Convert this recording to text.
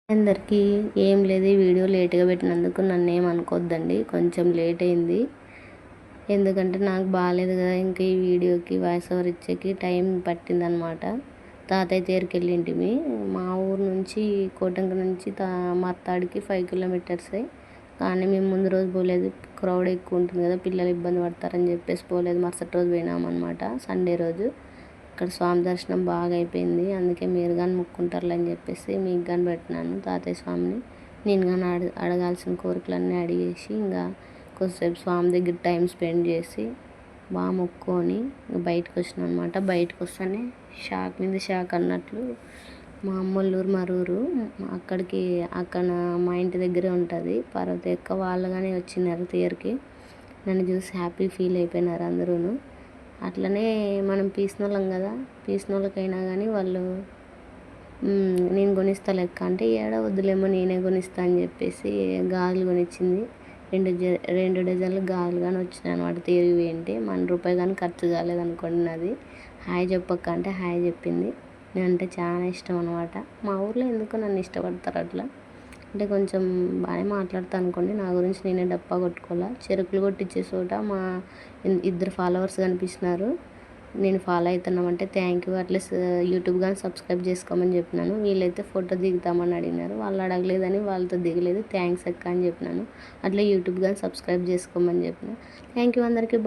అందరికీ ఏం లేదు, ఈ వీడియో లేట్గా పెట్టినందుకు నన్ను ఏమనుకోవద్దండి. కొంచెం లేట్ అయింది, ఎందుకంటే నాకు బాగాలేదు కదా. ఇంకా ఈ వీడియోకి వాయిస్ ఓవర్ ఇచ్చేకి టైం పట్టిందనమాట. తాతయ్య తేరుకి వెళ్ళింటిమి. మా ఊరు నుంచి కోటంక నుంచి మర్తాడికి 5 కిలోమీటర్సే. కానీ మేము ముందు రోజు పోలేదు, క్రౌడ్ ఎక్కువ ఉంటుంది కదా, పిల్లలు ఇబ్బంది పడతారని చెప్పేసి పోలేదు. మరుసటి రోజు పోయినామన్నమాట, సండే రోజు. అక్కడ స్వామి దర్శనం బాగా అయిపోయింది. అందుకే మీరు కానీ మొక్కుంటారులే అని చెప్పేసి మీకు కానీ పెట్టినాను తాతయ్య స్వామిని. నేను కానీ అడగాల్సిన కోరికలన్నీ అడిగేసి ఇంకా కొద్దిసేపు స్వామి దగ్గర టైం స్పెండ్ చేసి బాగా మొక్కుకొని ఇంకా బయటకు వచ్చినాను అనమాట. బయటకు వస్తేనే షాక్ మీద షాక్ అన్నట్లు మా అమ్మోళ్ళూరు మరూరు అక్కడ మా ఇంటి దగ్గరే ఉంటుంది పర్వత ఎక్క. వాళ్ళు కానీ వచ్చినారు తేరుకి. నన్ను చూసి హ్యాపీ ఫీల్ అయిపోయినారు అందరూ. అట్లనే మనం పీసినోళ్ళం కదా, పీసినోళ్ళకైనా కానీ వాళ్ళు నేను కొనిస్తా లెక్క అంటే ఏడ వద్దులేమో నేనే కొనిస్తా అని చెప్పేసి గాజులు కొనిచ్చింది. 2 డజన్లు గాజులు కానీ వచ్చినాయి అనమాట. తేరుకి పోయింటే ₹1 కానీ ఖర్చు కాలేదనుకోండి. నాది హాయ్ చెప్పక్క అంటే హాయ్ చెప్పింది. నేనంటే చాలా ఇష్టం అనమాట. మా ఊర్లో ఎందుకో నన్ను ఇష్టపడతారు అట్లా. అంటే కొంచెం బాగానే మాట్లాడతా అనుకోండి. నా గురించి నేనే డప్పా కొట్టుకోవాలా. చెరుకులు కొట్టించే చోట మా 2 ఫాలోవర్స్ కనిపిస్తున్నారు. నేను ఫాలో అవుతున్నామంటే థ్యాంక్ యూ. అట్లీస్ట్ యూట్యూబ్ కానీ సబ్స్క్రైబ్ చేసుకోమని చెప్పినాను. వీళ్ళైతే ఫోటో దిగుతామని అడిగినారు. వాళ్ళు అడగలేదని వాళ్ళతో దిగలేదు. థ్యాంక్స్ అక్క అని చెప్పినాను. అట్లా యూట్యూబ్ కానీ సబ్స్క్రైబ్ చేసుకోమని చెప్పిన. థ్యాంక్ యూ అందరికీ.